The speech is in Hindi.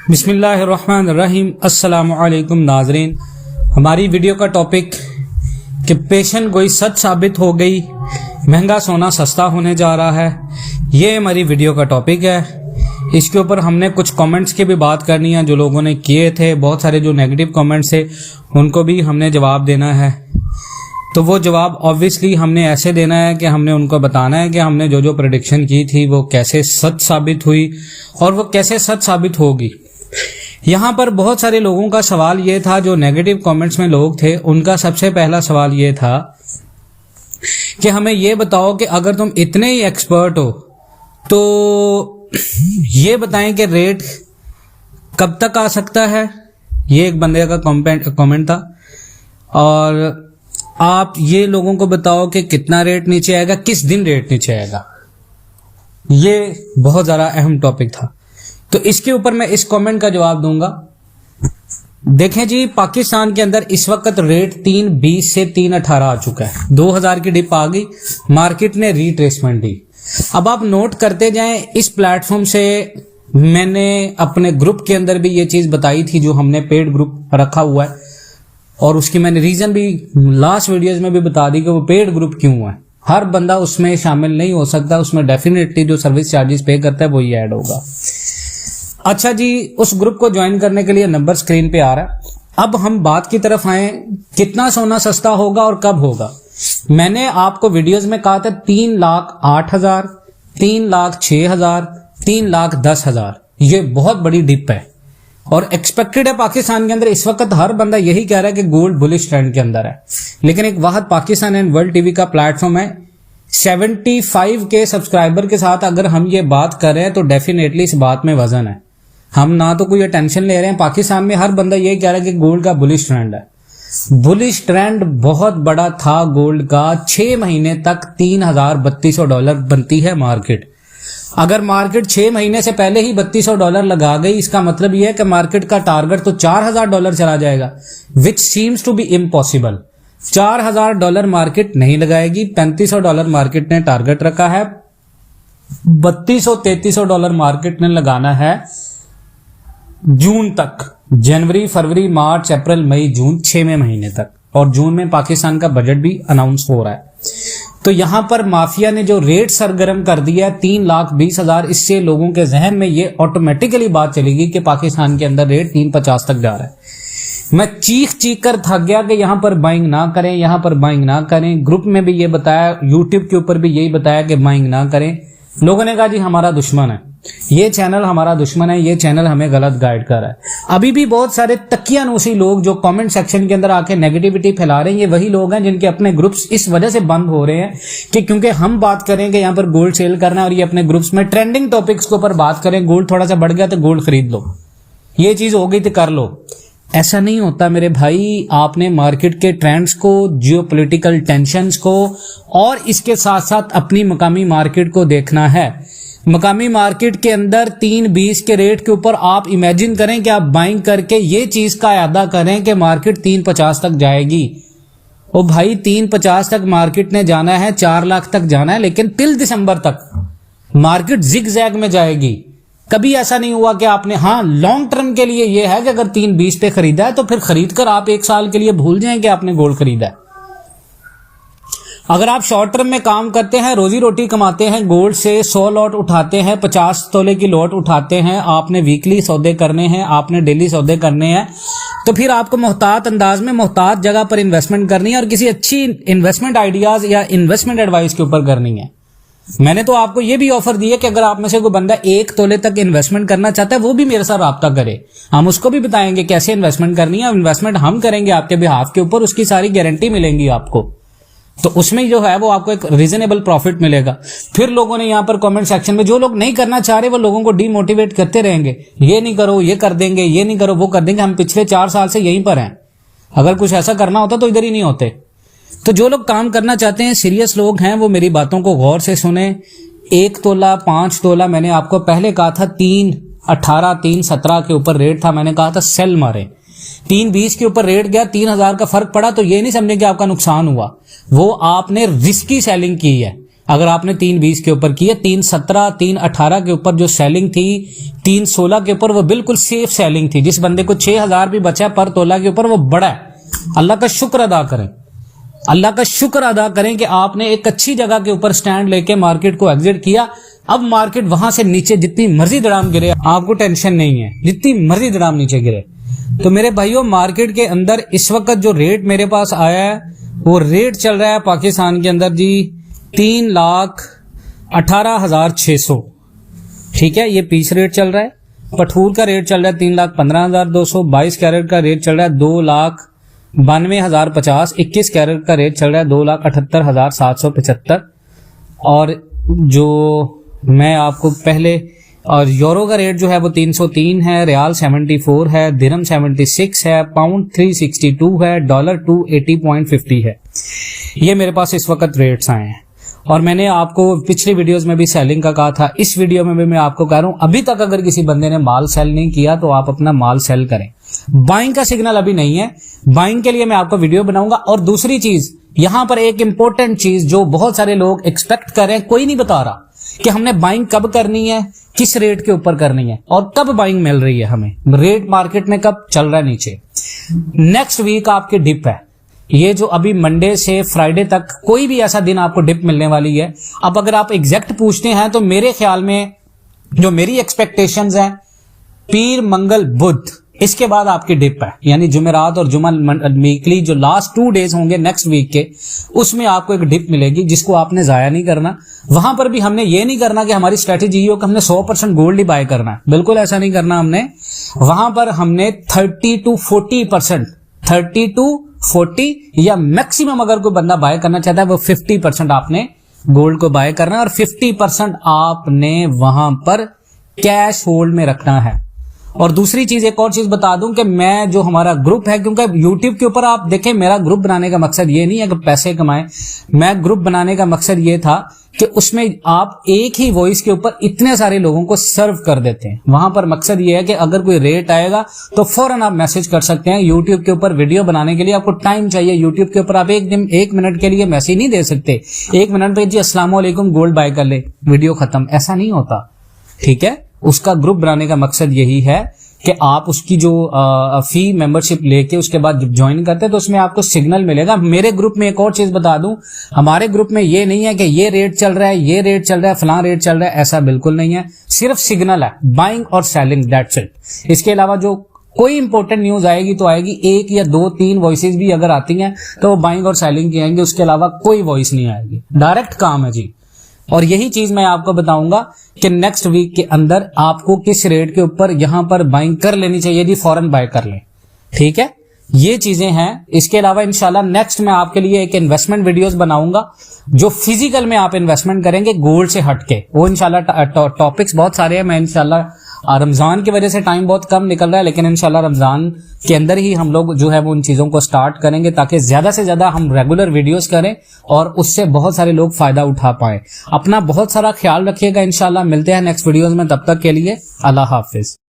बिस्मिल्लाहिर्रहमानिर्रहीम। अस्सलामुअलैकुम नाजरीन। हमारी वीडियो का टॉपिक कि पेशन गोई सच साबित हो गई, महंगा सोना सस्ता होने जा रहा है, ये हमारी वीडियो का टॉपिक है। इसके ऊपर हमने कुछ कमेंट्स की भी बात करनी है जो लोगों ने किए थे। बहुत सारे जो नेगेटिव कमेंट्स थे उनको भी हमने जवाब देना है। तो वो जवाब ऑब्वियसली हमने ऐसे देना है कि हमने उनको बताना है कि हमने जो जो प्रेडिक्शन की थी वो कैसे सच साबित हुई और वो कैसे सच साबित होगी। यहाँ पर बहुत सारे लोगों का सवाल ये था, जो नेगेटिव कमेंट्स में लोग थे उनका सबसे पहला सवाल ये था कि हमें ये बताओ कि अगर तुम इतने ही एक्सपर्ट हो तो ये बताएं कि रेट कब तक आ सकता है। ये एक बंदे का कमेंट था। और आप ये लोगों को बताओ कि कितना रेट नीचे आएगा, किस दिन रेट नीचे आएगा। ये बहुत ज्यादा अहम टॉपिक था। तो इसके ऊपर मैं इस कमेंट का जवाब दूंगा। देखें जी, पाकिस्तान के अंदर इस वक्त रेट 3.20 से 3.18 आ चुका है। 2000 की डिप आ गई, मार्केट ने रिट्रेसमेंट दी। अब आप नोट करते जाएं, इस प्लेटफॉर्म से मैंने अपने ग्रुप के अंदर भी ये चीज बताई थी, जो हमने पेड ग्रुप रखा हुआ है, और उसकी मैंने रीजन भी लास्ट वीडियोस में भी बता दी कि वो पेड ग्रुप क्यों है। हर बंदा उसमें शामिल नहीं हो सकता, उसमें डेफिनेटली जो सर्विस चार्जेस पे करता है वो ही ऐड होगा। अच्छा जी, उस ग्रुप को ज्वाइन करने के लिए नंबर स्क्रीन पे आ रहा है। अब हम बात की तरफ आए, कितना सोना सस्ता होगा और कब होगा। मैंने आपको वीडियोस में कहा था 3,08,000, 3,06,000, 3,10,000। ये बहुत बड़ी डिप है और एक्सपेक्टेड है पाकिस्तान के अंदर। इस वक्त हर बंदा यही कह रहा है कि गोल्ड बुलिश ट्रेंड के अंदर है, लेकिन एक वाहद पाकिस्तान एंड वर्ल्ड टीवी का प्लेटफॉर्म है। 75 के सब्सक्राइबर के साथ अगर हम ये बात कर रहे हैं तो डेफिनेटली इस बात में वजन है। हम ना तो कोई अटेंशन ले रहे हैं। पाकिस्तान में हर बंदा यही कह रहा है कि गोल्ड का बुलिश ट्रेंड है। बुलिश ट्रेंड बहुत बड़ा था गोल्ड का। 6 महीने तक $3,3200 बनती है मार्केट। अगर मार्केट 6 महीने से पहले ही $3200 लगा गई, इसका मतलब यह है कि मार्केट का टारगेट तो $4,000 चला जाएगा, which seems to be impossible. $4,000 market नहीं लगाएगी। $3500 मार्केट ने टारगेट रखा है। $3200-3300 मार्केट ने लगाना है जून तक। जनवरी, फरवरी, मार्च, अप्रैल, मई, जून, 6वें महीने तक। और जून में पाकिस्तान का बजट भी अनाउंस हो रहा है। तो यहां पर माफिया ने जो रेट सरगर्म कर दिया है 3,20,000, इससे लोगों के जहन में ये ऑटोमेटिकली बात चलेगी कि पाकिस्तान के अंदर रेट 350 तक जा रहा है। मैं चीख कर थक गया कि यहां पर बाइंग ना करें, यहां पर बाइंग ना करें। ग्रुप में भी ये बताया, यूट्यूब के ऊपर भी यही बताया कि बाइंग ना करें। लोगों ने कहा जी हमारा दुश्मन है, ये चैनल हमारा दुश्मन है, ये चैनल हमें गलत गाइड कर रहा है। अभी भी बहुत सारे तकियानूसी लोग जो कमेंट सेक्शन के अंदर आके नेगेटिविटी फैला रहे हैं, ये वही लोग हैं जिनके अपने ग्रुप्स इस वजह से बंद हो रहे हैं कि क्योंकि हम बात करें कि यहाँ पर गोल्ड सेल करना है और ये अपने ग्रुप्स में ट्रेंडिंग टॉपिक्स के ऊपर बात करें, गोल्ड थोड़ा सा बढ़ गया तो गोल्ड खरीद लो, ये चीज हो गई तो कर लो। ऐसा नहीं होता मेरे भाई। आपने मार्केट के ट्रेंड्स को, जियोपॉलिटिकल टेंशंस को और इसके साथ साथ अपनी मकामी मार्केट को देखना है। मकामी मार्केट के अंदर 3.20 के रेट के ऊपर आप इमेजिन करें कि आप बाइंग करके ये चीज का अदा करें कि मार्केट 350 तक जाएगी। ओ भाई 350 तक मार्केट ने जाना है, 4 लाख तक जाना है, लेकिन टिल दिसंबर तक मार्केट जिग जैग में जाएगी। कभी ऐसा नहीं हुआ कि आपने, हाँ लॉन्ग टर्म के लिए ये है कि अगर 3.20 पे खरीदा है तो फिर खरीद कर आप 1 साल के लिए भूल जाएं कि आपने गोल्ड खरीदा है। अगर आप शॉर्ट टर्म में काम करते हैं, रोजी रोटी कमाते हैं, गोल्ड से 100 लॉट उठाते हैं, 50 तोले की लॉट उठाते हैं, आपने वीकली सौदे करने हैं, आपने डेली सौदे करने हैं, तो फिर आपको मोहतात अंदाज में मोहतात जगह पर इन्वेस्टमेंट करनी है और किसी अच्छी इन्वेस्टमेंट आइडियाज या इन्वेस्टमेंट एडवाइस के ऊपर करनी है। मैंने तो आपको ये भी ऑफर दी है कि अगर आप में से कोई बंदा 1 तोले तक इन्वेस्टमेंट करना चाहता है वो भी मेरे साथ राब्ता करे। हम उसको भी बताएंगे कैसे इन्वेस्टमेंट करनी है। इन्वेस्टमेंट हम करेंगे आपके बिहाफ के ऊपर, उसकी सारी गारंटी मिलेंगी आपको। तो उसमें जो है वो आपको एक रीजनेबल प्रॉफिट मिलेगा। फिर लोगों ने यहाँ पर कमेंट सेक्शन में, जो लोग नहीं करना चाह रहे वो लोगों को डीमोटिवेट करते रहेंगे, ये नहीं करो, ये कर देंगे, ये नहीं करो, वो कर देंगे। हम पिछले 4 साल से यहीं पर हैं। अगर कुछ ऐसा करना होता तो इधर ही नहीं होते। तो जो लोग काम करना चाहते हैं, सीरियस लोग हैं, वो मेरी बातों को गौर से सुने। 1 तोला, 5 तोला, मैंने आपको पहले कहा था 3.18, 3.17 के ऊपर रेट था, मैंने कहा था सेल मारे। 3.20 के ऊपर रेट गया, 3,000 का फर्क पड़ा, तो ये नहीं समझे कि आपका नुकसान हुआ, वो आपने रिस्की सेलिंग की है। अगर आपने 3.20 के ऊपर की है, 3.17 3.18 के ऊपर जो सेलिंग थी, 3.16 के ऊपर वो बिल्कुल सेफ सेलिंग थी। जिस बंदे को 6,000 भी बचा पर तोला के ऊपर वो बड़ा है। अल्लाह का शुक्र अदा करें, अल्लाह का शुक्र अदा करें कि आपने एक अच्छी जगह के ऊपर स्टैंड लेके मार्केट को एग्जिट किया। अब मार्केट वहां से नीचे जितनी मर्जी दड़ाम गिरे आपको टेंशन नहीं है, जितनी मर्जी दड़ाम नीचे गिरे। तो मेरे भाइयों, मार्केट के अंदर इस वक्त जो रेट मेरे पास आया है वो रेट चल रहा है पाकिस्तान के अंदर जी 3,18,600। ठीक है, ये पीस रेट चल रहा है। पठूर का रेट चल रहा है 3,15,200। 22 कैरेट का रेट चल रहा है 2,92,050। 21 कैरेट का रेट चल रहा है 2,78,775। और जो मैं आपको पहले, और यूरो का रेट जो है वो 303 है, रियाल 74 है, दिरहम 76 है, पाउंड 362 है, डॉलर 280.50 है। ये मेरे पास इस वक्त रेट्स आए हैं। और मैंने आपको पिछली वीडियोस में भी सेलिंग का कहा था, इस वीडियो में भी मैं आपको कह रहा हूं, अभी तक अगर किसी बंदे ने माल सेल नहीं किया तो आप अपना माल सेल करें। बाइंग का सिग्नल अभी नहीं है, बाइंग के लिए मैं आपको वीडियो बनाऊंगा। और दूसरी चीज, यहां पर एक इंपॉर्टेंट चीज जो बहुत सारे लोग एक्सपेक्ट कर रहे हैं, कोई नहीं बता रहा कि हमने बाइंग कब करनी है, किस रेट के ऊपर करनी है और कब बाइंग मिल रही है हमें, रेट मार्केट में कब चल रहा है नीचे। नेक्स्ट वीक आपकी डिप है, ये जो अभी मंडे से फ्राइडे तक कोई भी ऐसा दिन आपको डिप मिलने वाली है। अब अगर आप एग्जैक्ट पूछते हैं तो मेरे ख्याल में जो मेरी एक्सपेक्टेशंस हैं, पीर मंगल बुध इसके बाद आपकी डिप है, यानी जुमेरात और जुमा वीकली जो लास्ट 2 डेज होंगे नेक्स्ट वीक के, उसमें आपको एक डिप मिलेगी जिसको आपने जाया नहीं करना। वहां पर भी हमने ये नहीं करना कि हमारी स्ट्रेटेजी ये हो कि हमने 100% गोल्ड ही बाय करना है, बिल्कुल ऐसा नहीं करना हमने। वहां पर हमने 30 to 40% या मैक्सिमम अगर कोई बंदा बाय करना चाहता है वो 50% आपने गोल्ड को बाय करना है और 50% आपने वहां पर कैश होल्ड में रखना है। और दूसरी चीज, एक और चीज बता दूं कि मैं जो हमारा ग्रुप है, क्योंकि यूट्यूब के ऊपर आप देखें, मेरा ग्रुप बनाने का मकसद ये नहीं है कि पैसे कमाएं। मैं ग्रुप बनाने का मकसद ये था कि उसमें आप एक ही वॉइस के ऊपर इतने सारे लोगों को सर्व कर देते हैं। वहां पर मकसद ये है कि अगर कोई रेट आएगा तो फौरन आप मैसेज कर सकते हैं। यूट्यूब के ऊपर वीडियो बनाने के लिए आपको टाइम चाहिए। यूट्यूब के ऊपर आप एक मिनट के लिए मैसेज नहीं दे सकते, 1 मिनट पे जी अस्सलाम वालेकुम गोल्ड बाय कर ले, वीडियो खत्म, ऐसा नहीं होता। ठीक है, उसका ग्रुप बनाने का मकसद यही है कि आप उसकी जो फी मेंबरशिप लेके उसके बाद जब ज्वाइन करते हैं तो उसमें आपको सिग्नल मिलेगा। मेरे ग्रुप में एक और चीज बता दूं, हमारे ग्रुप में ये नहीं है कि ये रेट चल रहा है, ये रेट चल रहा है, फलां रेट चल रहा है, ऐसा बिल्कुल नहीं है। सिर्फ सिग्नल है, बाइंग और सेलिंग, दैट्स इट। इसके अलावा जो कोई इंपॉर्टेंट न्यूज आएगी तो आएगी, 1 या 2 3 वॉइसेस भी अगर आती हैं तो वो बाइंग और सेलिंग की आएंगे, उसके अलावा कोई वॉइस नहीं आएगी, डायरेक्ट काम है जी। और यही चीज मैं आपको बताऊंगा कि नेक्स्ट वीक के अंदर आपको किस रेट के ऊपर यहां पर बाइंग कर लेनी चाहिए जी, फौरन बाय कर लें। ठीक है, ये चीजें हैं। इसके अलावा इंशाल्लाह नेक्स्ट मैं आपके लिए एक इन्वेस्टमेंट वीडियोस बनाऊंगा जो फिजिकल में आप इन्वेस्टमेंट करेंगे गोल्ड से हटके। वो इंशाल्लाह टॉपिक्स बहुत सारे हैं। मैं इंशाल्लाह रमजान की वजह से टाइम बहुत कम निकल रहा है, लेकिन इंशाल्लाह रमजान के अंदर ही हम लोग जो है वो उन चीजों को स्टार्ट करेंगे ताकि ज्यादा से ज्यादा हम रेगुलर वीडियोस करें और उससे बहुत सारे लोग फायदा उठा पाए। अपना बहुत सारा ख्याल रखिएगा। इंशाल्लाह मिलते हैं नेक्स्ट वीडियोस में, तब तक के लिए अल्लाह हाफिज।